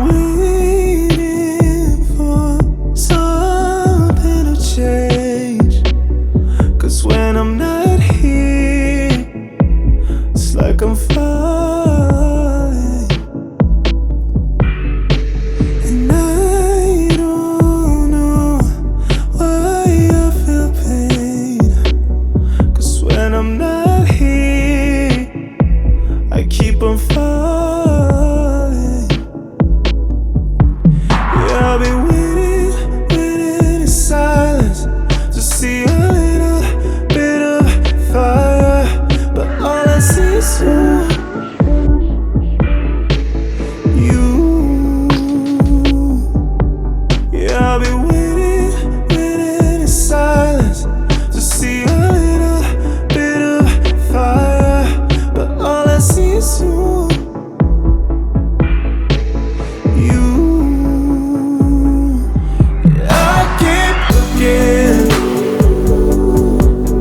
waiting for something to change. 'Cause when I'm not here, it's like I'm falling. And I don't know why I feel pain. 'Cause when I'm not here, I keep on falling. Yeah, I've been waiting in silence to see a little bit of fire, but all I see is you. Yeah, I've been waiting in silence to see a little bit of fire, but all I see is you. I keep looking,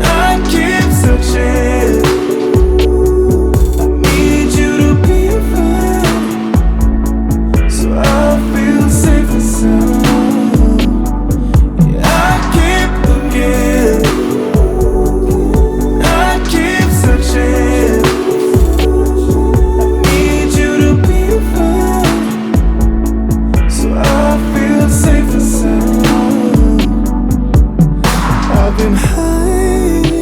I keep searching. I need you to be a friend, so I feel safe and sound. Yeah, I keep looking, I keep searching. I need you to be a friend, so I feel safe and sound. I've been hiding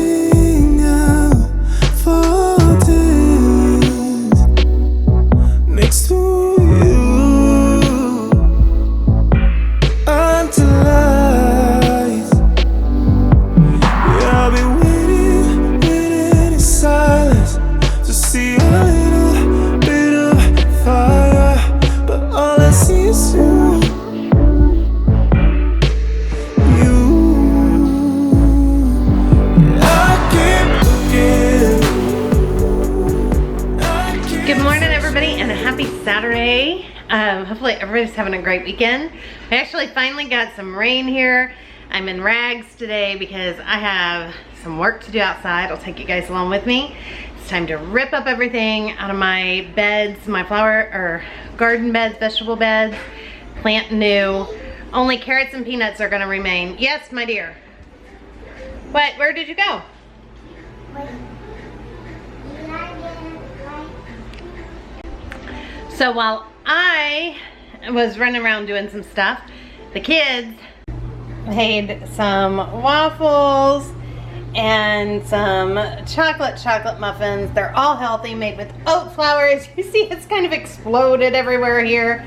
out for days next to you until lies. Yeah, I've been waiting in silence to see a little bit of fire, but all I see is you. Good morning, everybody, and a happy Saturday. Hopefully everybody's having a great weekend. I actually finally got some rain here. I'm in rags today because I have some work to do outside. I'll take you guys along with me. It's time to rip up everything out of my beds, my flower or garden beds, vegetable beds, plant new. Only carrots and peanuts are gonna remain. Yes, my dear. What? Where did you go? So while I was running around doing some stuff, the kids made some waffles and some chocolate muffins. They're all healthy, made with oat flour. As you see, it's kind of exploded everywhere here.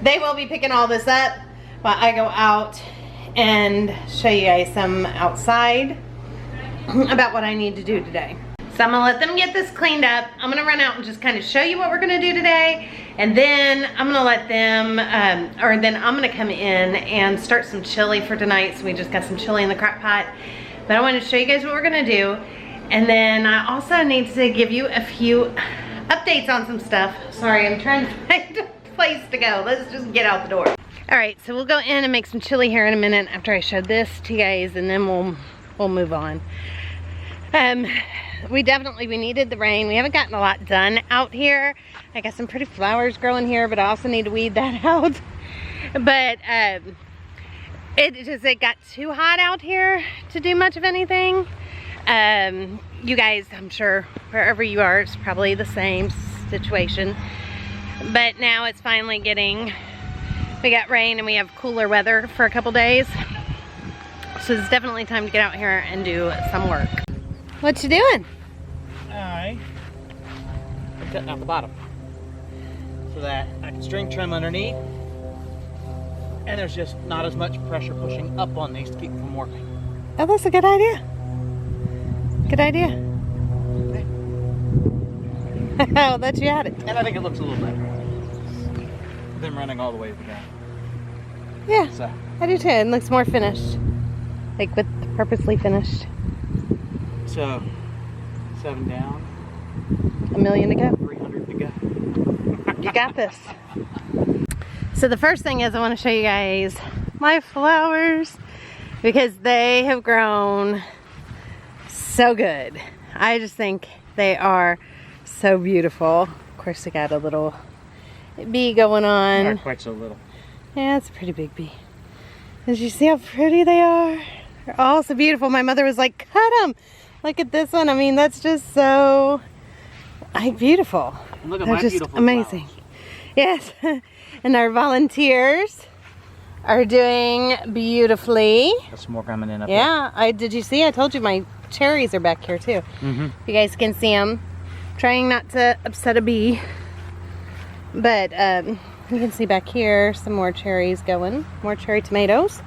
They will be picking all this up while I go out and show you guys some outside about what I need to do today. So I'm gonna let them get this cleaned up. I'm gonna run out and just kind of show you what we're gonna do today. And then I'm gonna let them, then I'm gonna come in and start some chili for tonight. So we just got some chili in the crock pot. But I wanted to show you guys what we're gonna do. And then I also need to give you a few updates on some stuff. Sorry, I'm trying to find a place to go. Let's just get out the door. All right, so we'll go in and make some chili here in a minute after I show this to you guys, and then we'll move on. We needed the rain. We haven't gotten a lot done out here. I got some pretty flowers growing here, but I also need to weed that out. But it got too hot out here to do much of anything. You guys, I'm sure wherever you are, it's probably the same situation. But now it's finally we got rain and we have cooler weather for a couple days. So it's definitely time to get out here and do some work. What you doing? I'm cutting out the bottom so that I can string trim underneath, and there's just not as much pressure pushing up on these to keep them from warping. Oh, that's a good idea. Good idea. Okay. I'll let you at it. And I think it looks a little better than running all the way down. Yeah, So I do too. It looks more finished, like with purposely finished. So 7 down, A million to go. 300 to go. You got this. So the first thing is I want to show you guys my flowers because they have grown so good. I just think they are so beautiful. Of course, they got a little bee going on. Not quite so little. Yeah, it's a pretty big bee. Did you see how pretty they are? They're all so beautiful. My mother was like, cut them. Look at this one. I mean, that's just so beautiful. And look at They're my just beautiful amazing. flowers. Yes. And our volunteers are doing beautifully. There's some more coming in up Yeah, did you see? I told you my cherries are back here too. Mm-hmm. You guys can see them. Trying not to upset a bee. But you can see back here some more cherries going. More cherry tomatoes.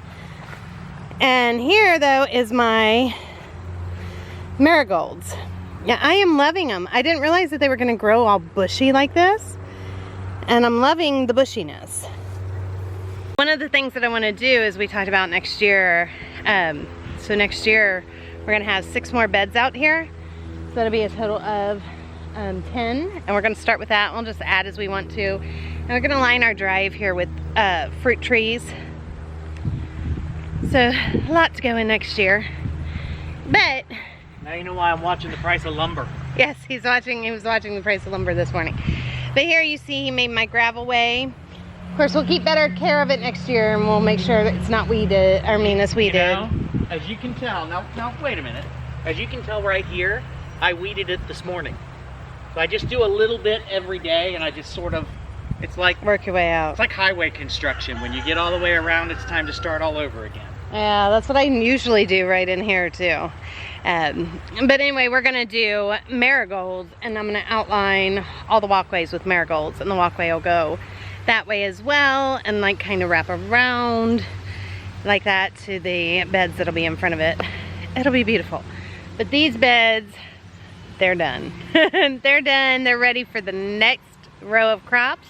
And here though is my marigolds. Yeah, I am loving them. I didn't realize that they were going to grow all bushy like this. And I'm loving the bushiness. One of the things that I want to do is we talked about next year. So next year we're going to have 6 more beds out here. So that'll be a total of 10. And we're going to start with that. We'll just add as we want to. And we're going to line our drive here with fruit trees. So a lot to go in next year. But Now you know why I'm watching the price of lumber. yes, he was watching the price of lumber this morning. But here you see he made my gravel way. Of course, we'll keep better care of it next year and we'll make sure that it's not weeded, it's weeded. You know, as you can tell, now wait a minute. As you can tell right here, I weeded it this morning. So I just do a little bit every day and I just sort of, it's like Work your way out. It's like highway construction. When you get all the way around, it's time to start all over again. Yeah, that's what I usually do right in here too. But anyway, we're gonna do marigolds and I'm gonna outline all the walkways with marigolds and the walkway will go that way as well and like kind of wrap around like that to the beds that'll be in front of it. It'll be beautiful. But these beds, they're done. They're done. They're ready for the next row of crops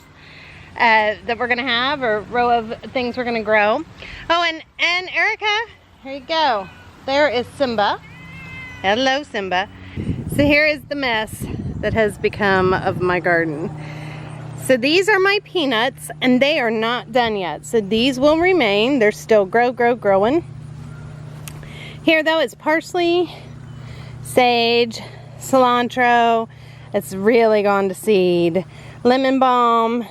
that we're gonna have, or row of things we're gonna grow. Oh, and Erica, here you go. There is Simba. Hello, Simba. So here is the mess that has become of my garden. So these are my peanuts and they are not done yet. So these will remain. They're still growing. Here though is parsley, sage, cilantro. It's really gone to seed. Lemon balm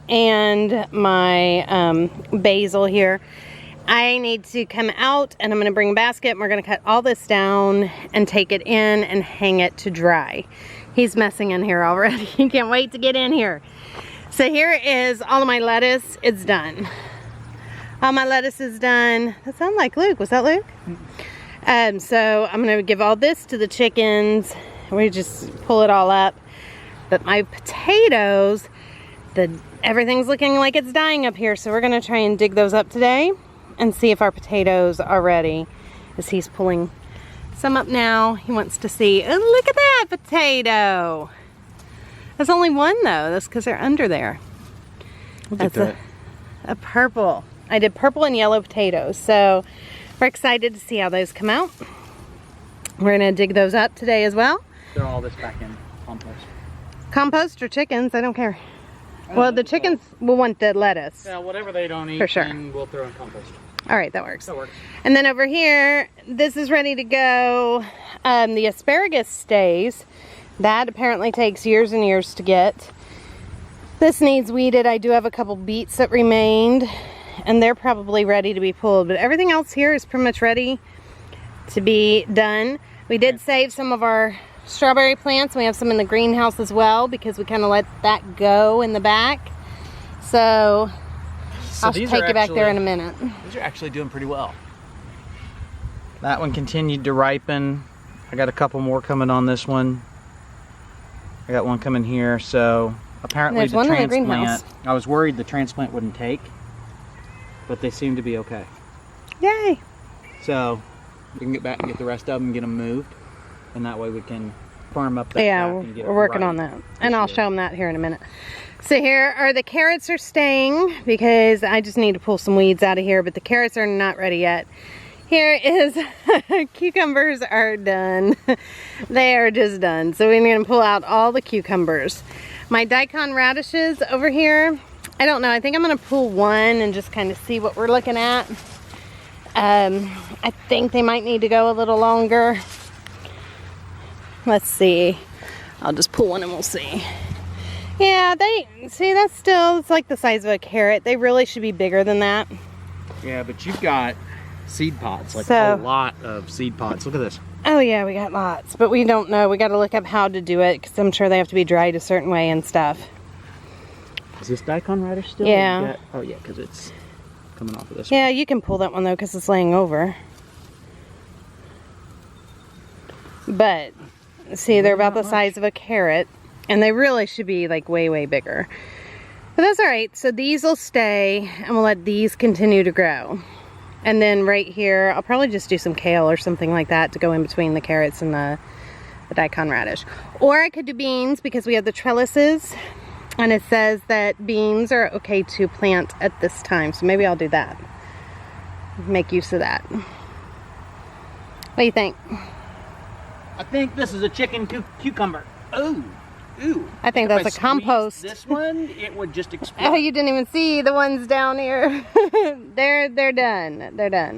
and my basil here. I need to come out and I'm going to bring a basket and we're going to cut all this down and take it in and hang it to dry. He's messing in here already. He can't wait to get in here. So here is all of my lettuce. It's done. All my lettuce is done. That sounded like Luke. Was that Luke? So I'm going to give all this to the chickens. We just pull it all up. But my potatoes, everything's looking like it's dying up here. So we're going to try and dig those up today and see if our potatoes are ready, as he's pulling some up now. He wants to see, oh, look at that potato. There's only one though. That's because they're under there. That's a purple. I did purple and yellow potatoes. So we're excited to see how those come out. We're gonna dig those up today as well. Throw all this back in compost. Compost or chickens, I don't care. Well, the chickens will want the lettuce. Yeah, whatever they don't eat, For sure. then we'll throw in compost. All right, that works. That works. And then over here, this is ready to go. The asparagus stays. That apparently takes years and years to get. This needs weeded. I do have a couple beets that remained, and they're probably ready to be pulled. But everything else here is pretty much ready to be done. We did save some of our strawberry plants. We have some in the greenhouse as well because we kind of let that go in the back. So I'll take you back there in a minute. These are actually doing pretty well. That one continued to ripen. I got a couple more coming on this one. I got one coming here. So apparently There's the one in the transplant, greenhouse. I was worried the transplant wouldn't take, but they seem to be okay. Yay! So we can get back and get the rest of them and get them moved. And that way we can farm up that Yeah, back and get it we're working right on that. And I'll year. show them that here in a minute. So here are the carrots are staying because I just need to pull some weeds out of here, but the carrots are not ready yet. Here is cucumbers are done. They are just done. So we're going to pull out all the cucumbers. My daikon radishes over here, I don't know. I think I'm going to pull one and just kind of see what we're looking at. I think they might need to go a little longer. Let's see. I'll just pull one and we'll see. Yeah, see, that's still, it's like the size of a carrot. They really should be bigger than that. Yeah, but you've got seed pods, like So- a lot of seed pods. Look at this. Oh yeah, we got lots, but we don't know. We got to look up how to do it because I'm sure they have to be dried a certain way and stuff. Is this daikon radish still? Yeah. Oh yeah, because it's coming off of this. Yeah, you can pull that one though because it's laying over. But see, they're about the size of a carrot, and they really should be like way, way bigger. But that's all right. So these will stay, and we'll let these continue to grow. And then right here, I'll probably just do some kale or something like that to go in between the carrots and the daikon radish. Or I could do beans because we have the trellises, and it says that beans are okay to plant at this time. So maybe I'll do that. Make use of that. What do you think? I think this is a chicken cucumber. Ooh, ooh. I think If that's a squeezed compost. This one, it would just explode. Oh, you didn't even see the ones down here. They're done. They're done.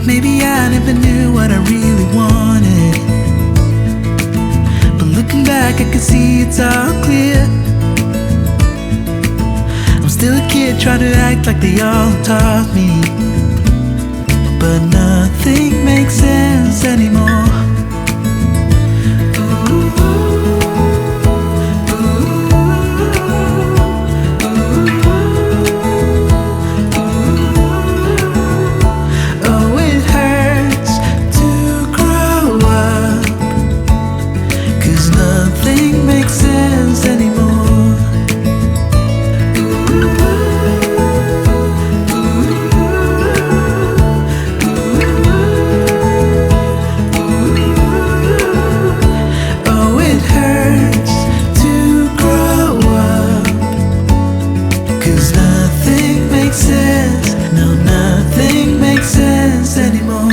Maybe I never knew what I really wanted, but looking back I can see it's all clear. I'm still a kid trying to act like they all taught me, but nothing makes sense anymore. Oh, it hurts to grow up, 'cause nothing makes sense anymore. Oh, it hurts to grow up, 'cause nothing makes sense. No, nothing makes sense anymore.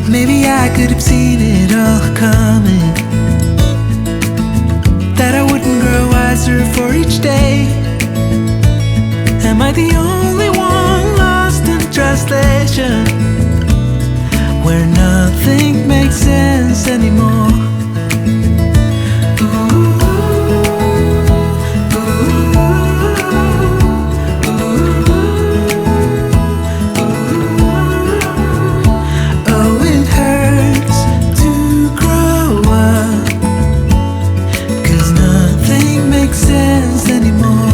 Maybe I could have seen it all coming, that I wouldn't grow wiser for each day. Am I the only one lost in translation, where nothing makes sense anymore? Oh, it hurts to grow up, 'cause nothing makes sense anymore.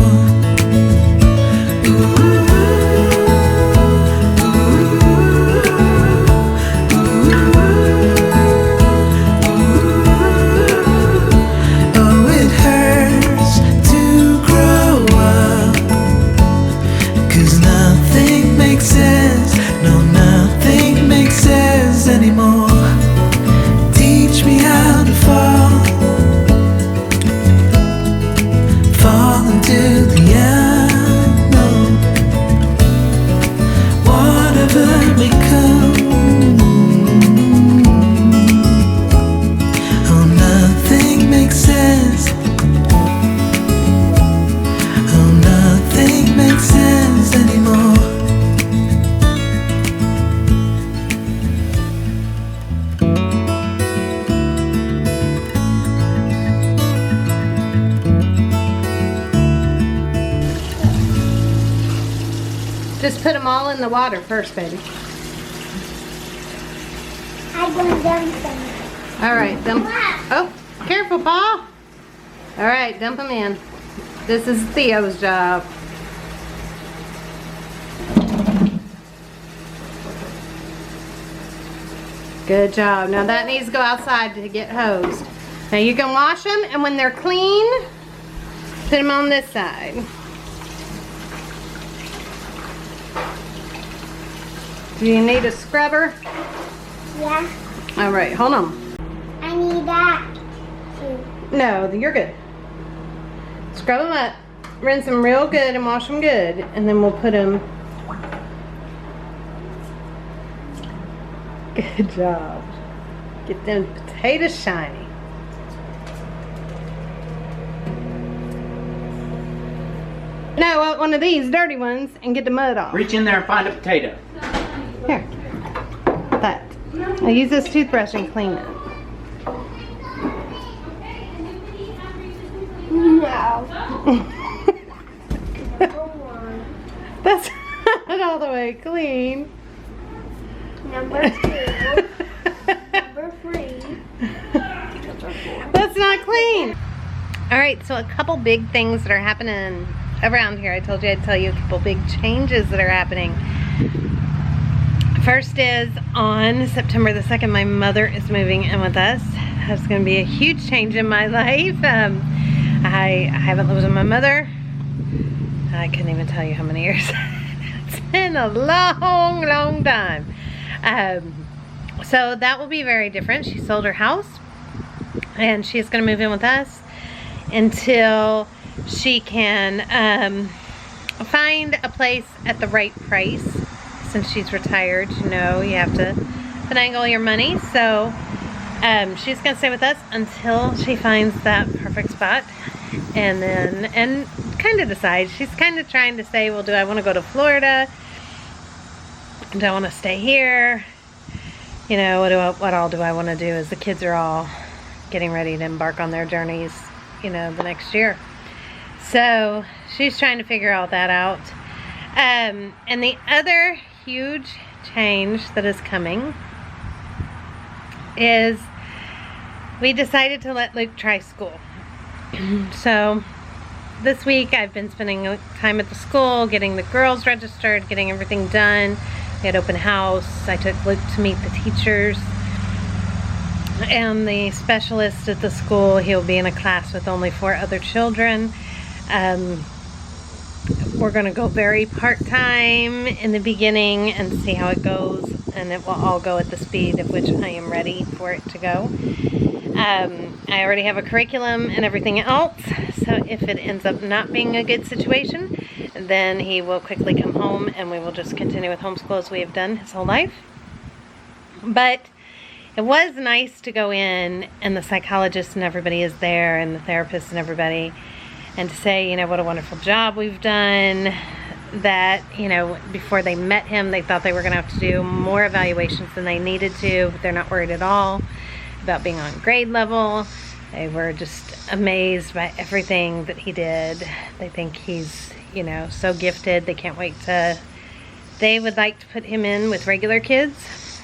Oh, it hurts to grow up, 'cause nothing makes sense. No, nothing makes sense anymore. Teach me how to fall into the unknown. Whatever may come. Oh, nothing makes sense. Oh, nothing makes sense anymore. Just put them all in the water first, baby. I'm going down some. All right, dump. Oh, careful, Paul. All right, dump them in. This is Theo's job. Good job. Now that needs to go outside to get hosed. Now you can wash them, and when they're clean, put them on this side. Do you need a scrubber? Yeah. All right, hold on. I need that too. No, you're good. Scrub them up, rinse them real good and wash them good, and then we'll put them. Good job. Get them potatoes shiny. No, I want one of these dirty ones and get the mud off. Reach in there and find a potato. Here. That. I use this toothbrush and clean it. No. That's not all the way clean. Number 2. Number 3. That's not clean. All right, so a couple big things that are happening around here. I told you I'd tell you a couple big changes that are happening. First is on September the 2nd, my mother is moving in with us. That's going to be a huge change in my life. I haven't lived with my mother. I couldn't even tell you how many years. It's been a long, long time. So that will be very different. She sold her house and she's going to move in with us until she can find a place at the right price. Since she's retired, you know, you have to finagle your money. So she's going to stay with us until she finds that perfect spot. And then, kind of decide. She's kind of trying to say, well, do I want to go to Florida? Do I want to stay here? You know, what all do I want to do as the kids are all getting ready to embark on their journeys, you know, the next year. So she's trying to figure all that out. And the other huge change that is coming is we decided to let Luke try school. So this week I've been spending time at the school, getting the girls registered, getting everything done. We had open house. I took Luke to meet the teachers and the specialist at the school. He'll be in a class with only 4 other children. We're going to go very part-time in the beginning and see how it goes, and it will all go at the speed at which I am ready for it to go. I already have a curriculum and everything else, so if it ends up not being a good situation, then he will quickly come home and we will just continue with homeschool as we have done his whole life. But it was nice to go in and the psychologist and everybody is there, and the therapist and everybody, and to say, you know, what a wonderful job we've done. That, you know, before they met him, they thought they were going to have to do more evaluations than they needed to, but they're not worried at all about being on grade level. They were just amazed by everything that he did. They think he's, you know, so gifted. They can't wait to, they would like to put him in with regular kids.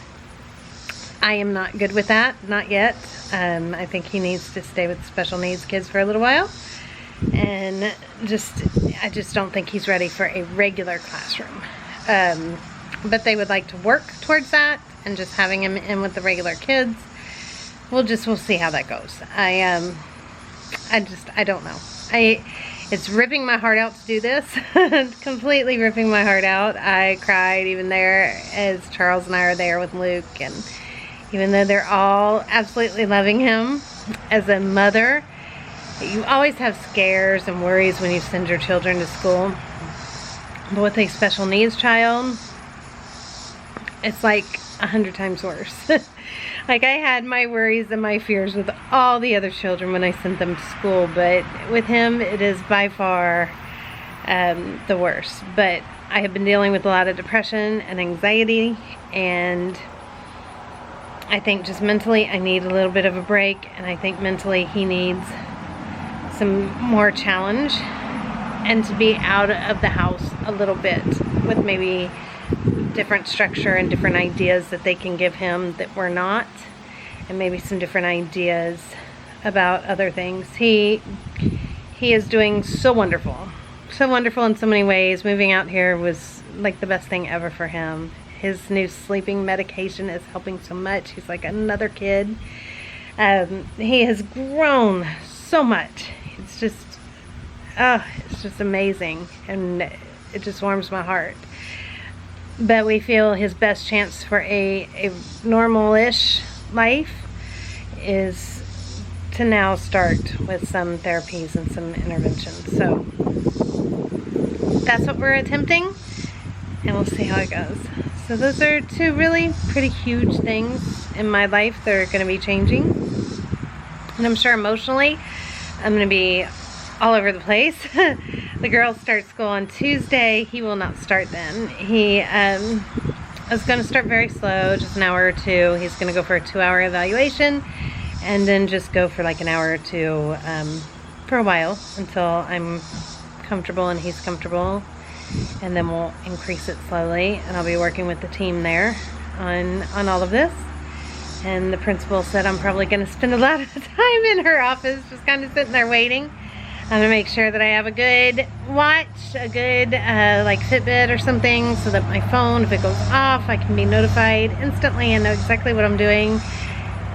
I am not good with that, not yet. I think he needs to stay with special needs kids for a little while. And I just don't think he's ready for a regular classroom. But they would like to work towards that, and just having him in with the regular kids. We'll see how that goes. I don't know. It's ripping my heart out to do this. Completely ripping my heart out. I cried even there as Charles and I are there with Luke, and even though they're all absolutely loving him, as a mother, you always have scares and worries when you send your children to school. But with a special needs child, it's like 100 times worse. Like, I had my worries and my fears with all the other children when I sent them to school, but with him it is by far the worst. But I have been dealing with a lot of depression and anxiety, and I think just mentally I need a little bit of a break, and I think mentally he needs some more challenge and to be out of the house a little bit with maybe different structure and different ideas that they can give him that we're not, and maybe some different ideas about other things. He is doing so wonderful in so many ways. Moving out here was like the best thing ever for him. His new sleeping medication is helping so much. He's like another kid. He has grown so much. It's just amazing, and it just warms my heart. but we feel his best chance for a normal-ish life is to now start with some therapies and some interventions. So that's what we're attempting, and we'll see how it goes. So those are two really pretty huge things in my life that are going to be changing. And I'm sure emotionally I'm going to be all over the place. The girls start school on Tuesday. He will not start then. He is going to start very slow, just an hour or two. He's going to go for a 2-hour evaluation and then just go for like an hour or two for a while until I'm comfortable and he's comfortable. And then we'll increase it slowly, and I'll be working with the team there on all of this. And the principal said I'm probably going to spend a lot of time in her office just kind of sitting there waiting. I'm going to make sure that I have a good watch, a good like Fitbit or something, so that my phone, if it goes off, I can be notified instantly and know exactly what I'm doing,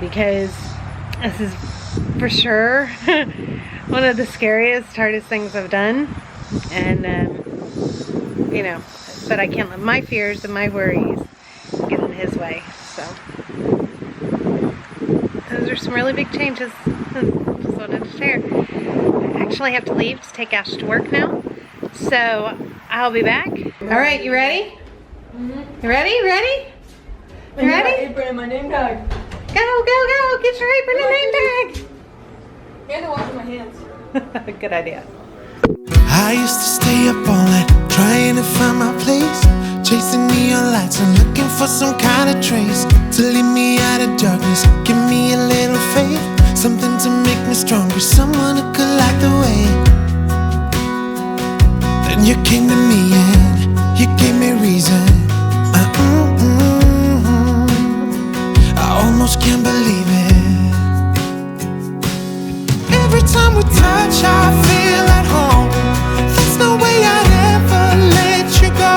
because this is for sure one of the scariest, hardest things I've done. And you know, but I can't let my fears and my worries get in his way. So those are some really big changes. Just wanted to share. I actually have to leave to take Ash to work now, so I'll be back. All right, you ready? You ready? You ready? You ready? Apron and my name tag. Go, go, go! Get your apron and name tag. And to wash my hands. Good idea. I used to stay up all night trying to find my place, chasing neon lights and looking for some kind of trace to lead me out of darkness, give me a little faith, something to make me stronger, someone who could light the way. Then you came to me and you gave me reason. I almost can't believe it. Every time we touch, I feel at home. There's no way I'd ever let you go.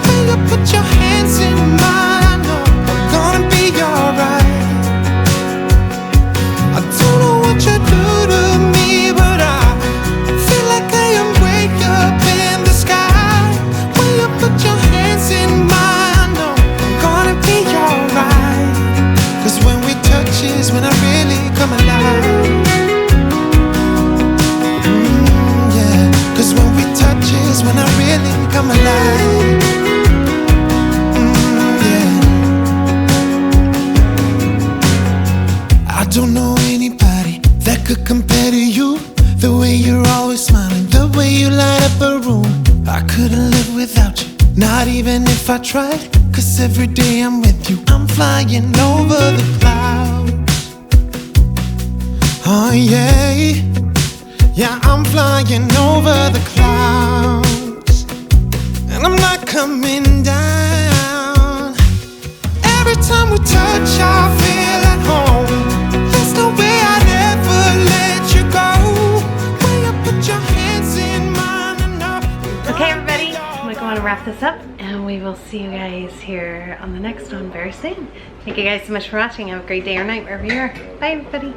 When you put your hands in mine, I know I'm gonna be alright. I don't know what you do to me, but I feel like I am way up in the sky. When you put your hands in mine, I know I'm gonna be alright. 'Cause when we touch is when I really come alive. Cause when we touch is when I really come alive. I don't know anybody that could compare to you. The way you're always smiling, the way you light up a room. I couldn't live without you, not even if I tried. 'Cause every day I'm with you, I'm flying over the clouds. Oh yeah. Yeah, I'm flying over the clouds, and I'm not coming down. Every time we touch, I feel at home. There's no way I'd ever let you go. When you put your hands in mine, I know. Okay, everybody, I'm going to wrap this up, and we will see you guys here on the next one very soon. Thank you guys so much for watching. Have a great day or night wherever you are. Bye, everybody.